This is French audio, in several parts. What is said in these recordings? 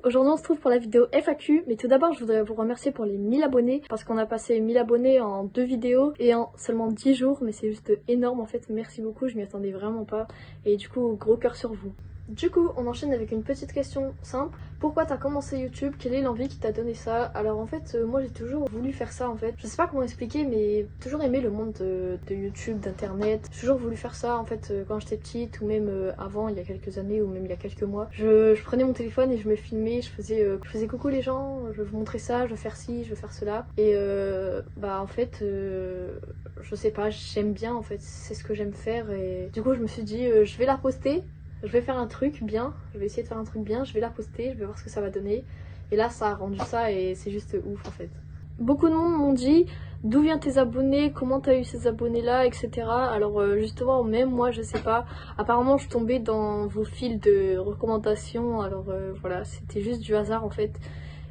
aujourd'hui on se trouve pour la vidéo FAQ, mais tout d'abord je voudrais vous remercier pour les 1000 abonnés, parce qu'on a passé 1000 abonnés en 2 vidéos et en seulement 10 jours, mais c'est juste énorme en fait, merci beaucoup, je m'y attendais vraiment pas, et du coup gros cœur sur vous. Du coup, on enchaîne avec une petite question simple. Pourquoi t'as commencé YouTube? Quelle est l'envie qui t'a donné ça? Alors en fait, moi j'ai toujours voulu faire ça en fait. Je sais pas comment expliquer, mais j'ai toujours aimé le monde de YouTube, d'internet. J'ai toujours voulu faire ça en fait quand j'étais petite, ou même avant, il y a quelques années, ou même il y a quelques mois. Je prenais mon téléphone et je me filmais, je faisais coucou les gens, je vous montrais ça, je veux faire ci, je veux faire cela. Et bah en fait, je sais pas, j'aime bien en fait, c'est ce que j'aime faire. Et du coup je me suis dit, je vais la poster. Je vais faire un truc bien, je vais essayer de faire un truc bien, je vais la poster, je vais voir ce que ça va donner. Et là ça a rendu ça et c'est juste ouf en fait. Beaucoup de monde m'ont dit d'où viennent tes abonnés, comment t'as eu ces abonnés là, etc. Alors justement même moi je sais pas, apparemment je suis tombée dans vos fils de recommandations, alors voilà, c'était juste du hasard en fait.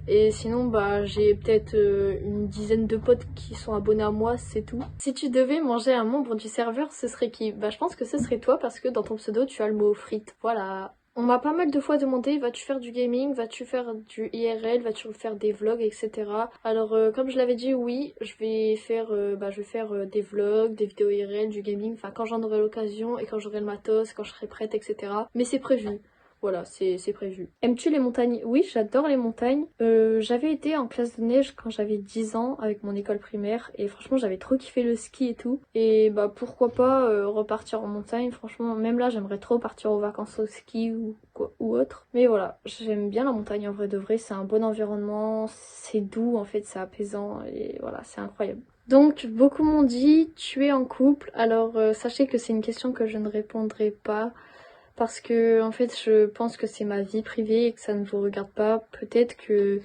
Et sinon bah j'ai peut-être une dizaine de potes qui sont abonnés à moi, c'est tout. Si tu devais manger un membre du serveur, ce serait qui? Bah je pense que ce serait toi parce que dans ton pseudo tu as le mot frites, voilà. On m'a pas mal de fois demandé, vas-tu faire du gaming, vas-tu faire du IRL, vas-tu faire des vlogs, etc. Alors comme je l'avais dit, oui, je vais faire, des vlogs, des vidéos IRL, du gaming, enfin quand j'en aurai l'occasion et quand j'aurai le matos, quand je serai prête, etc. Mais c'est prévu. Voilà, c'est prévu. Aimes-tu les montagnes? Oui, j'adore les montagnes. J'avais été en classe de neige quand j'avais 10 ans avec mon école primaire et franchement j'avais trop kiffé le ski et tout. Et bah pourquoi pas repartir en montagne, franchement même là j'aimerais trop partir aux vacances au ski ou autre. Mais voilà, j'aime bien la montagne en vrai de vrai, c'est un bon environnement, c'est doux en fait, c'est apaisant et voilà, c'est incroyable. Donc beaucoup m'ont dit tu es en couple, alors sachez que c'est une question que je ne répondrai pas. Parce que en fait je pense que c'est ma vie privée et que ça ne vous regarde pas. Peut-être que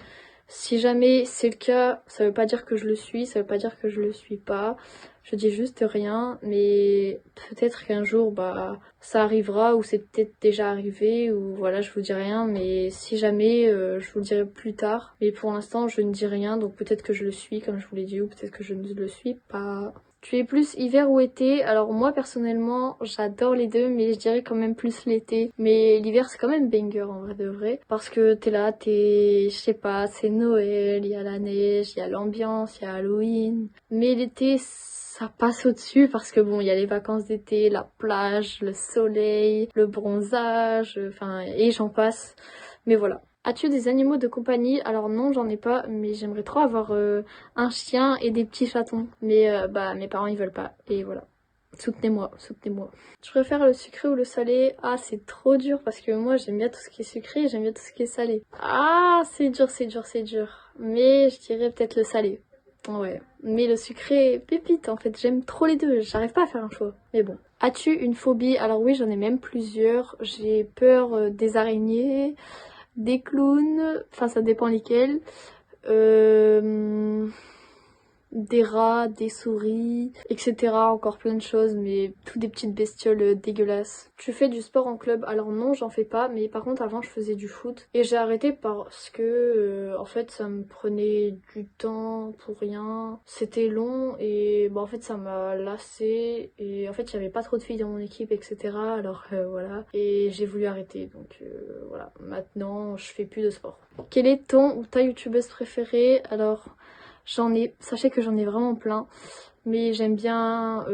si jamais c'est le cas, ça veut pas dire que je le suis, ça veut pas dire que je le suis pas. Je dis juste rien, mais peut-être qu'un jour bah ça arrivera ou c'est peut-être déjà arrivé ou voilà, je vous dis rien, mais si jamais je vous le dirai plus tard. Mais pour l'instant je ne dis rien, donc peut-être que je le suis comme je vous l'ai dit ou peut-être que je ne le suis pas. Tu es plus hiver ou été? Alors moi personnellement j'adore les deux, mais je dirais quand même plus l'été. Mais l'hiver c'est quand même banger en vrai de vrai. Parce que t'es là, je sais pas, c'est Noël, il y a la neige, il y a l'ambiance, il y a Halloween. Mais l'été ça passe au-dessus parce que bon, il y a les vacances d'été, la plage, le soleil, le bronzage, enfin et j'en passe. Mais voilà. As-tu des animaux de compagnie? Alors non, j'en ai pas, mais j'aimerais trop avoir un chien et des petits chatons. Mais bah mes parents ils veulent pas. Et voilà. Soutenez-moi, soutenez-moi. Tu préfères le sucré ou le salé? Ah, c'est trop dur parce que moi j'aime bien tout ce qui est sucré et j'aime bien tout ce qui est salé. Ah, c'est dur, c'est dur, c'est dur. Mais je dirais peut-être le salé. Ouais. Mais le sucré, pépite en fait, j'aime trop les deux, j'arrive pas à faire un choix. Mais bon. As-tu une phobie? Alors oui, j'en ai même plusieurs. J'ai peur des araignées, des clowns, enfin ça dépend lesquels, des rats, des souris, etc. Encore plein de choses, mais tout des petites bestioles dégueulasses. Tu fais du sport en club? Alors non, j'en fais pas, mais par contre avant je faisais du foot et j'ai arrêté parce que en fait ça me prenait du temps pour rien, c'était long et bah en fait ça m'a lassé et en fait il y avait pas trop de filles dans mon équipe, etc. Alors voilà, et j'ai voulu arrêter, donc voilà, maintenant je fais plus de sport. Quel est ton ou ta youtubeuse préférée? Alors sachez que j'en ai vraiment plein, mais j'aime bien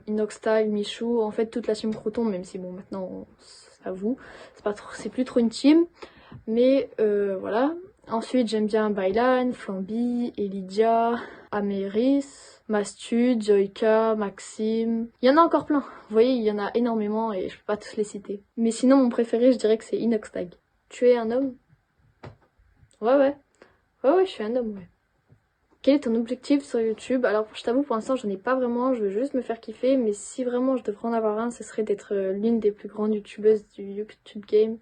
Inoxtag, Michou, en fait toute la team Croton, même si bon maintenant, c'est à vous, c'est plus trop une team, mais voilà. Ensuite j'aime bien Bailan, Flamby, Elidia, Améris, Mastud, Joyka, Maxime, il y en a encore plein, vous voyez il y en a énormément et je peux pas tous les citer. Mais sinon mon préféré je dirais que c'est Inoxtag. Tu es un homme? Ouais, je suis un homme, ouais. Quel est ton objectif sur YouTube? Alors je t'avoue pour l'instant j'en ai pas vraiment, je veux juste me faire kiffer, mais si vraiment je devrais en avoir un, ce serait d'être l'une des plus grandes youtubeuses du YouTube game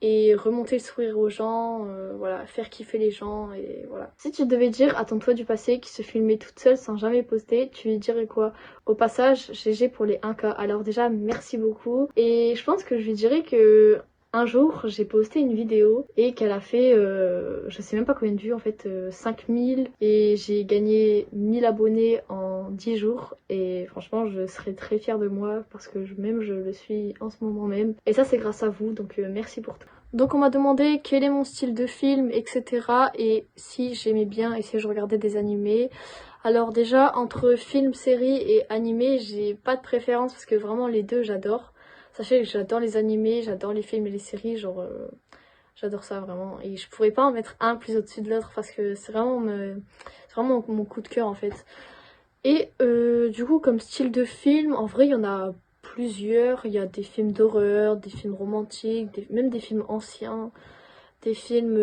et remonter le sourire aux gens, voilà, faire kiffer les gens et voilà. Si tu devais dire à ton toi du passé qui se filmait toute seule sans jamais poster, tu lui dirais quoi? Au passage, GG pour les 1K. Alors déjà merci beaucoup et je pense que je lui dirais que un jour, j'ai posté une vidéo et qu'elle a fait, je sais même pas combien de vues en fait, 5000 et j'ai gagné 1000 abonnés en 10 jours et franchement je serais très fière de moi parce que même je le suis en ce moment même et ça c'est grâce à vous donc merci pour tout. Donc on m'a demandé quel est mon style de film, etc. Et si j'aimais bien et si je regardais des animés. Alors déjà, entre film, série et animé, j'ai pas de préférence parce que vraiment les deux j'adore. Sachez que j'adore les animés, j'adore les films et les séries, genre j'adore ça vraiment. Et je pourrais pas en mettre un plus au-dessus de l'autre parce que c'est vraiment mon coup de cœur en fait. Et du coup, comme style de film, en vrai, il y en a plusieurs. Il y a des films d'horreur, des films romantiques, même des films anciens, des films,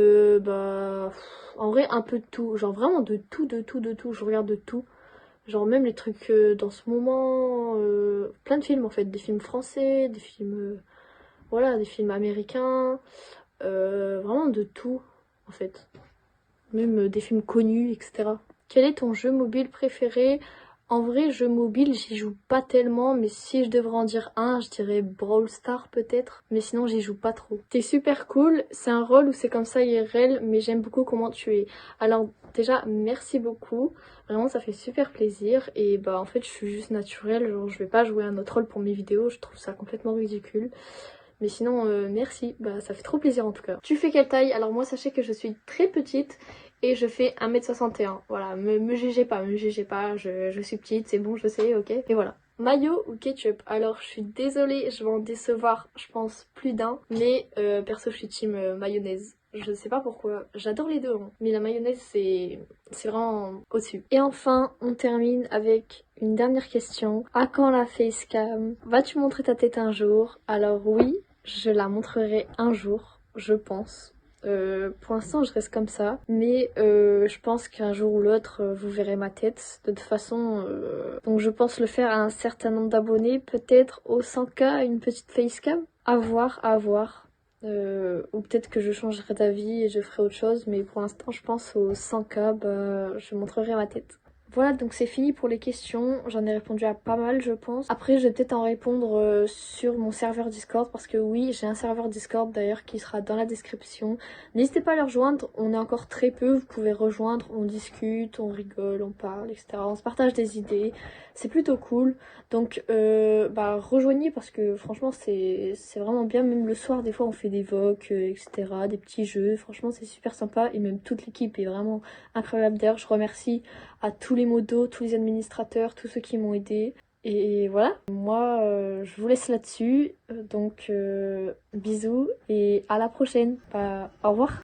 en vrai, un peu de tout. Genre vraiment de tout, de tout, de tout. Je regarde de tout. Genre même les trucs dans ce moment, plein de films en fait. Des films français, des films, voilà, des films américains. Vraiment de tout en fait. Même des films connus, etc. Quel est ton jeu mobile préféré? En vrai, jeu mobile, j'y joue pas tellement, mais si je devrais en dire un, je dirais Brawl Stars peut-être, mais sinon j'y joue pas trop. T'es super cool, c'est un rôle où c'est comme ça IRL, mais j'aime beaucoup comment tu es. Alors déjà, merci beaucoup, vraiment ça fait super plaisir, et bah en fait je suis juste naturelle, genre je vais pas jouer un autre rôle pour mes vidéos, je trouve ça complètement ridicule. Mais sinon, merci, bah ça fait trop plaisir en tout cas. Tu fais quelle taille? Alors moi, sachez que je suis très petite et je fais 1m61. Voilà, me jugez pas, je suis petite, c'est bon, je sais, ok. Et voilà. Mayo ou ketchup? Alors je suis désolée, je vais en décevoir, je pense, plus d'un. Mais perso, je suis team mayonnaise. Je sais pas pourquoi, j'adore les deux, hein. Mais la mayonnaise, c'est vraiment au-dessus. Et enfin, on termine avec une dernière question. À quand la facecam? Vas-tu montrer ta tête un jour? Alors oui, je la montrerai un jour, je pense. Pour l'instant, je reste comme ça, mais je pense qu'un jour ou l'autre, vous verrez ma tête. De toute façon, donc je pense le faire à un certain nombre d'abonnés, peut-être au 100K, une petite facecam. À voir, à voir. Ou peut-être que je changerai d'avis et je ferai autre chose, mais pour l'instant, je pense au 100K, bah, je montrerai ma tête. Voilà, donc c'est fini pour les questions. J'en ai répondu à pas mal, je pense. Après, je vais peut-être en répondre sur mon serveur Discord parce que oui, j'ai un serveur Discord d'ailleurs qui sera dans la description. N'hésitez pas à le rejoindre, on est encore très peu. Vous pouvez rejoindre, on discute, on rigole, on parle, etc. On se partage des idées. C'est plutôt cool. Donc, rejoignez parce que franchement, c'est vraiment bien. Même le soir, des fois, on fait des vocs, etc. Des petits jeux. Franchement, c'est super sympa et même toute l'équipe est vraiment incroyable. D'ailleurs, je remercie à tous les modos, tous les administrateurs, tous ceux qui m'ont aidé. Et voilà, moi je vous laisse là-dessus. Donc bisous et à la prochaine. Au revoir.